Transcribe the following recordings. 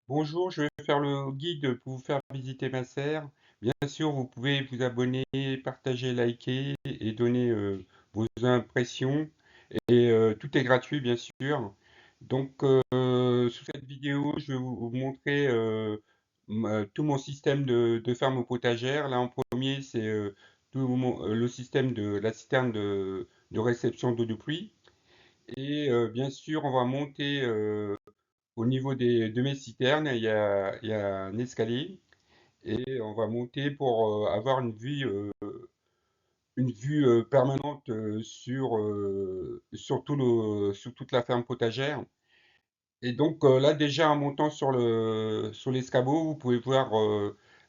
Bonjour, je vais faire le guide pour vous faire visiter ma serre. Bien sûr, vous pouvez vous abonner, partager, liker et donner vos impressions. Et tout est gratuit, bien sûr. Donc, sous cette vidéo, je vais vous montrer tout mon système de ferme potagère. Là, en premier, c'est le système de la citerne de réception d'eau de pluie. Et bien sûr, on va monter au niveau de mes citernes, il y a un escalier et on va monter pour avoir une vue permanente sur toute la ferme potagère. Et donc là, déjà en montant sur l'escabeau, vous pouvez voir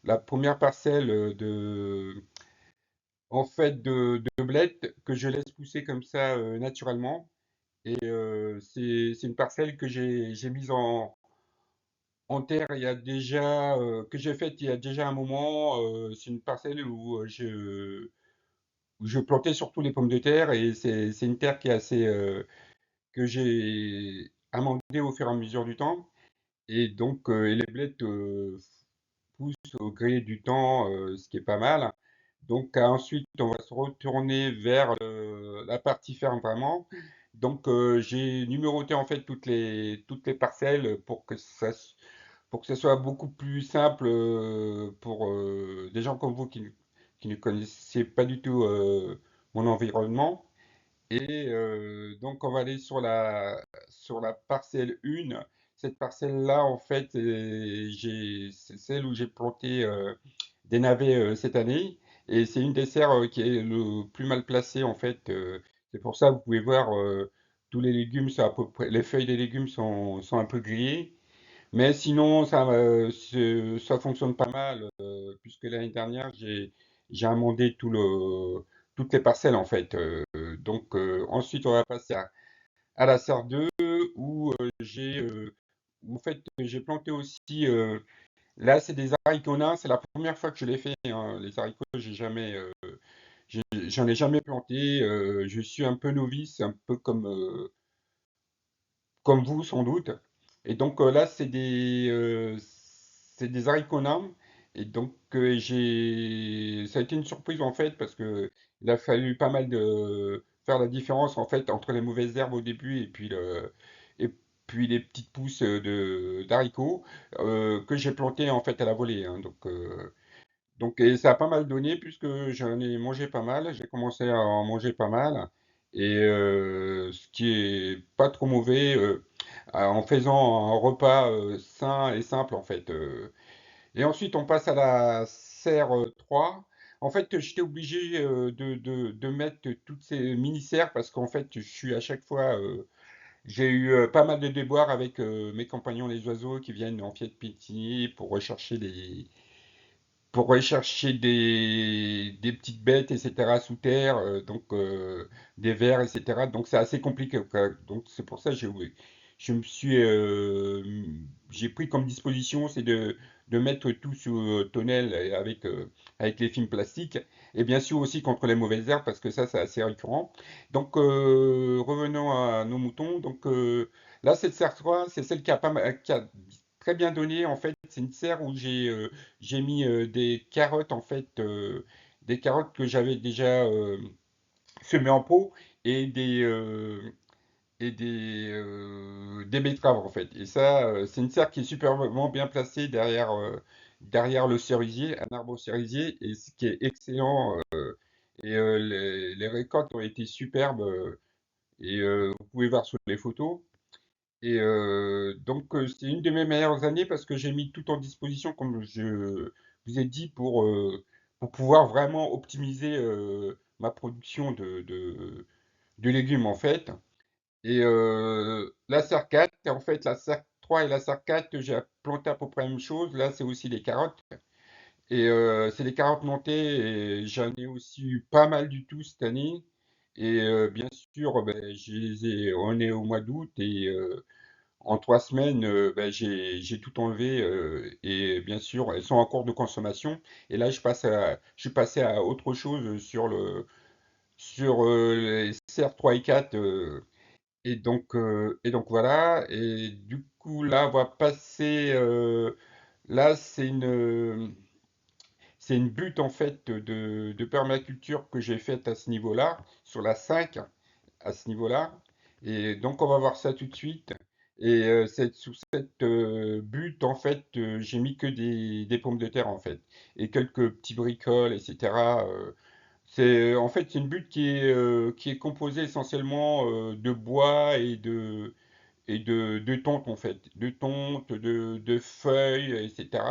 la première parcelle de blettes que je laisse pousser comme ça naturellement. Et c'est une parcelle que j'ai mise en terre, que j'ai faite il y a déjà un moment. C'est une parcelle où je plantais surtout les pommes de terre et c'est une terre qui est que j'ai amendée au fur et à mesure du temps. Et donc, et les blettes poussent au gré du temps, ce qui est pas mal. Donc, ensuite, on va se retourner vers la partie ferme vraiment. Donc, j'ai numéroté en fait toutes les parcelles pour que ça soit beaucoup plus simple pour des gens comme vous qui ne connaissez pas du tout mon environnement. Et donc, on va aller sur la parcelle 1. Cette parcelle-là, en fait, c'est celle où j'ai planté des navets cette année. Et c'est une des serres qui est le plus mal placée, en fait. C'est pour ça que vous pouvez voir tous les légumes, sont à peu près, les feuilles des légumes sont un peu grillées. Mais sinon, ça fonctionne pas mal, puisque l'année dernière, j'ai amendé toutes les parcelles, en fait. Donc, ensuite, on va passer à la serre 2, où en fait, j'ai planté aussi. Là, c'est des haricots nains. C'est la première fois que je les fais, hein. Les haricots, j'en ai jamais planté. Je suis un peu novice, un peu comme vous sans doute. Et donc là, c'est des haricots nains. Et donc ça a été une surprise en fait parce que il a fallu pas mal de faire la différence en fait entre les mauvaises herbes au début et puis les petites pousses de d'haricots que j'ai plantées en fait à la volée, hein. Donc, et ça a pas mal donné puisque j'en ai mangé pas mal. J'ai commencé à en manger pas mal. Et ce qui est pas trop mauvais en faisant un repas sain et simple en fait. Et ensuite, on passe à la serre 3. En fait, j'étais obligé de mettre toutes ces mini-serres parce qu'en fait, je suis à chaque fois. J'ai eu pas mal de déboires avec mes compagnons les oiseaux qui viennent en fiette piétiner pour rechercher des petites bêtes, etc., sous terre, donc des vers, etc. Donc c'est assez compliqué, quoi. Donc c'est pour ça que je me suis, j'ai pris comme disposition, c'est de mettre tout sous tonnelle et avec les films plastiques. Et bien sûr aussi contre les mauvaises herbes, parce que ça, c'est assez récurrent. Donc revenons à nos moutons. Donc là, cette serre 3, c'est celle qui a très bien donné. En fait, c'est une serre où j'ai mis des carottes en fait, des carottes que j'avais déjà semées en pot et des betteraves en fait. Et ça, c'est une serre qui est superbement bien placée derrière le cerisier, un arbre cerisier, et ce qui est excellent. Et les récoltes ont été superbes. Et vous pouvez voir sur les photos. Et donc, c'est une de mes meilleures années parce que j'ai mis tout en disposition, comme je vous ai dit, pour pouvoir vraiment optimiser ma production de légumes, en fait. Et la serre 4, en fait, la serre 3 et la serre 4, j'ai planté à peu près la même chose. Là, c'est aussi des carottes. Et c'est des carottes montées et j'en ai aussi eu pas mal du tout cette année. Et bien sûr, ben, on est au mois d'août et en 3 semaines, ben, j'ai tout enlevé et bien sûr, elles sont en cours de consommation. Et là, je suis passé à autre chose sur les serres 3 et 4. Et donc voilà. Et du coup, coup, là, on va passer. Là, c'est une butte en fait de permaculture que j'ai faite à ce niveau-là, sur la 5 à ce niveau-là. Et donc, on va voir ça tout de suite. Et sous cette butte, en fait, j'ai mis que des pommes de terre, en fait. Et quelques petits bricoles, etc. En fait, c'est une butte qui est composée essentiellement de bois et de tonte, en fait. De tonte, de feuilles, etc.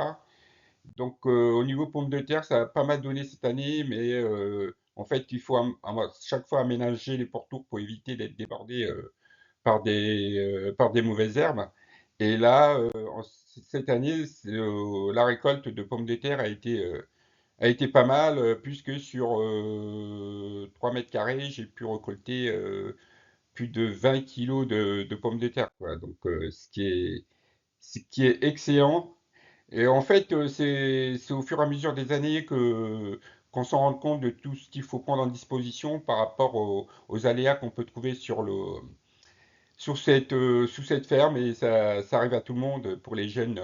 Donc, au niveau pommes de terre, ça a pas mal donné cette année, mais en fait, il faut chaque fois aménager les pourtours pour éviter d'être débordé par des mauvaises herbes. Et là, cette année, la récolte de pommes de terre a été pas mal, puisque sur 3 mètres carrés, j'ai pu récolter plus de 20 kilos de pommes de terre, quoi. Donc, ce qui est excellent. Et en fait, c'est au fur et à mesure des années qu'on s'en rend compte de tout ce qu'il faut prendre en disposition par rapport aux aléas qu'on peut trouver sous cette ferme. Et ça arrive à tout le monde, pour les jeunes,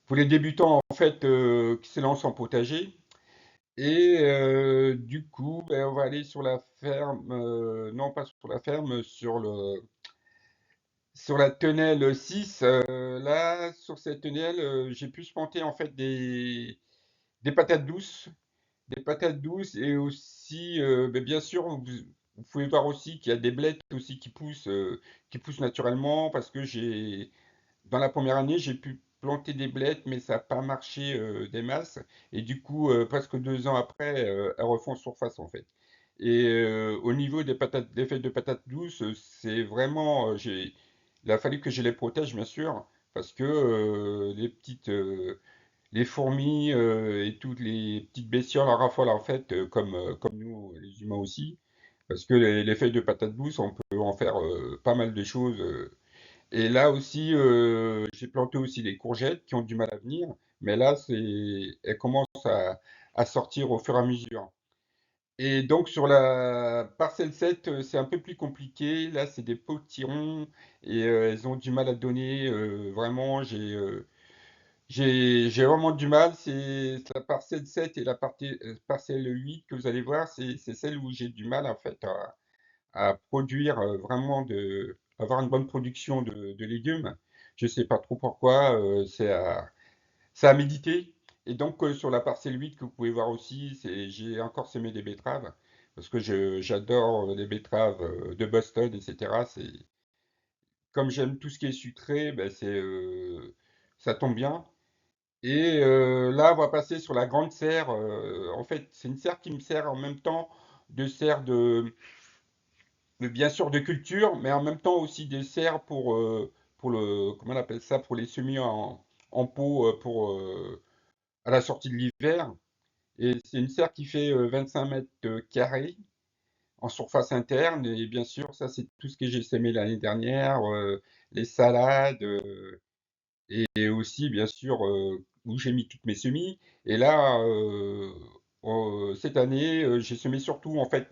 pour les débutants en fait, qui se lancent en potager. Et du coup, ben, on va aller sur la ferme, non pas sur la ferme, sur la tonnelle 6. Là, sur cette tonnelle, j'ai pu planter en fait des patates douces, et aussi, ben, bien sûr, vous pouvez voir aussi qu'il y a des blettes aussi qui poussent naturellement, parce que dans la première année, j'ai pu planter des blettes, mais ça n'a pas marché des masses. Et du coup, presque 2 ans après, elles refont surface en fait. Et au niveau des feuilles de patates douces, c'est vraiment, il a fallu que je les protège, bien sûr, parce que les fourmis et toutes les petites bestioles en raffolent en fait, comme nous, les humains aussi. Parce que les feuilles de patates douces, on peut en faire pas mal de choses. Et là aussi, j'ai planté aussi des courgettes qui ont du mal à venir, mais là, elles commencent à sortir au fur et à mesure. Et donc sur la parcelle 7, c'est un peu plus compliqué. Là, c'est des potirons et elles ont du mal à donner. Vraiment, j'ai vraiment du mal. C'est la parcelle 7 et la parcelle 8 que vous allez voir. C'est celle où j'ai du mal en fait à produire, vraiment, avoir une bonne production de légumes. Je sais pas trop pourquoi. C'est à méditer. Et donc, sur la parcelle 8 que vous pouvez voir aussi, j'ai encore semé des betteraves, parce que j'adore les betteraves de Boston, etc. Comme j'aime tout ce qui est sucré, ben ça tombe bien. Et là, on va passer sur la grande serre. En fait, c'est une serre qui me sert en même temps de serre bien sûr de culture, mais en même temps aussi des serres comment on appelle ça, pour les semis en pot, à la sortie de l'hiver. Et c'est une serre qui fait 25 mètres carrés en surface interne. Et bien sûr, ça, c'est tout ce que j'ai semé l'année dernière, les salades, et aussi, bien sûr, où j'ai mis toutes mes semis. Et là, cette année, j'ai semé surtout, en fait,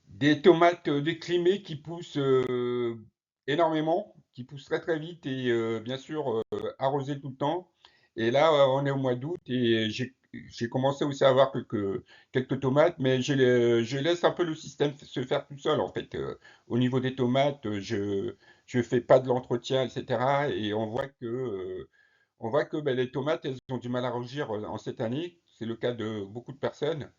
des tomates déclimées qui poussent énormément, qui poussent très très vite, et bien sûr arrosées tout le temps. Et là, on est au mois d'août, et j'ai commencé aussi à avoir quelques tomates, mais je laisse un peu le système se faire tout seul en fait. Au niveau des tomates, je fais pas de l'entretien, etc. Et on voit que ben, les tomates, elles ont du mal à rougir en cette année. C'est le cas de beaucoup de personnes.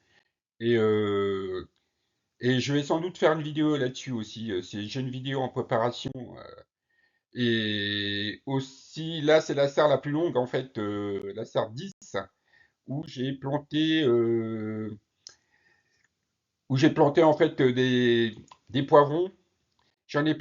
Et je vais sans doute faire une vidéo là-dessus aussi. J'ai une vidéo en préparation. Et aussi, là, c'est la serre la plus longue, en fait, la serre 10, où j'ai planté, en fait, des poivrons. J'en ai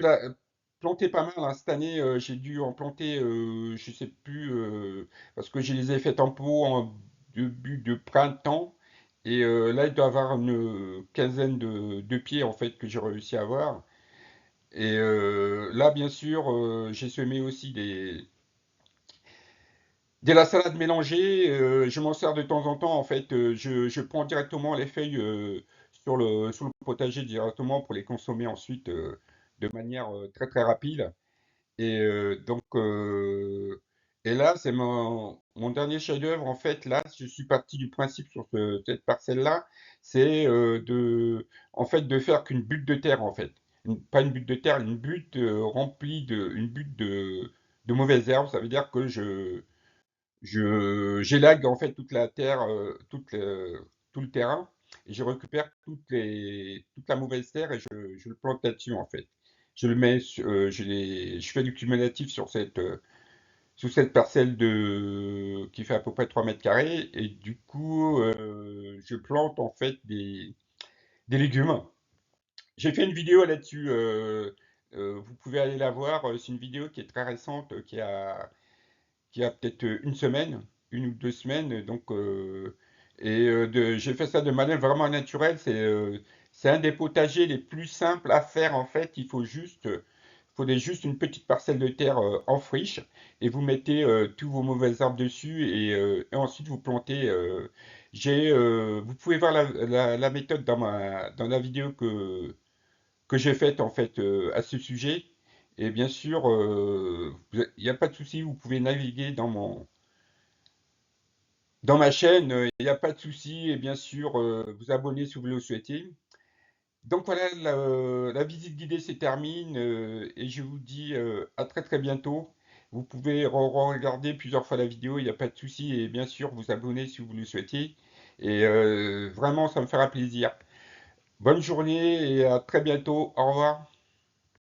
planté pas mal, hein. Cette année, j'ai dû en planter, je sais plus, parce que je les ai fait en pot en début de printemps. Et là, il doit y avoir une quinzaine de pieds, en fait, que j'ai réussi à avoir. Et là, bien sûr, j'ai semé aussi la salade mélangée. Je m'en sers de temps en temps. En fait, je prends directement les feuilles sur le potager directement pour les consommer ensuite de manière très très rapide. Et et là, c'est mon dernier chef-d'œuvre. En fait, là, je suis parti du principe sur cette parcelle-là, c'est en fait, de faire qu'une butte de terre, en fait. Pas une butte de terre, une butte remplie une butte de mauvaises herbes. Ça veut dire que j'élague en fait toute la terre, tout le terrain, et je récupère toute la mauvaise terre et je le plante là-dessus en fait. Je le mets, je fais du cumulatif sur cette parcelle qui fait à peu près 3 mètres carrés, et du coup, je plante en fait des légumes. J'ai fait une vidéo là-dessus, vous pouvez aller la voir, c'est une vidéo qui est très récente, qui a peut-être une semaine, 1 ou 2 semaines. J'ai fait ça de manière vraiment naturelle. C'est un des potagers les plus simples à faire en fait. Faudrait juste une petite parcelle de terre en friche, et vous mettez tous vos mauvais arbres dessus, et ensuite vous plantez. Vous pouvez voir la méthode dans la vidéo que j'ai faite en fait à ce sujet. Et bien sûr, il n'y a pas de souci, vous pouvez naviguer dans ma chaîne, il n'y a pas de souci, et bien sûr, vous abonner si vous le souhaitez. Donc voilà, la visite guidée se termine, et je vous dis à très très bientôt. Vous pouvez regarder plusieurs fois la vidéo, il n'y a pas de souci, et bien sûr vous abonner si vous le souhaitez. Et vraiment, ça me fera plaisir. Bonne journée et à très bientôt. Au revoir.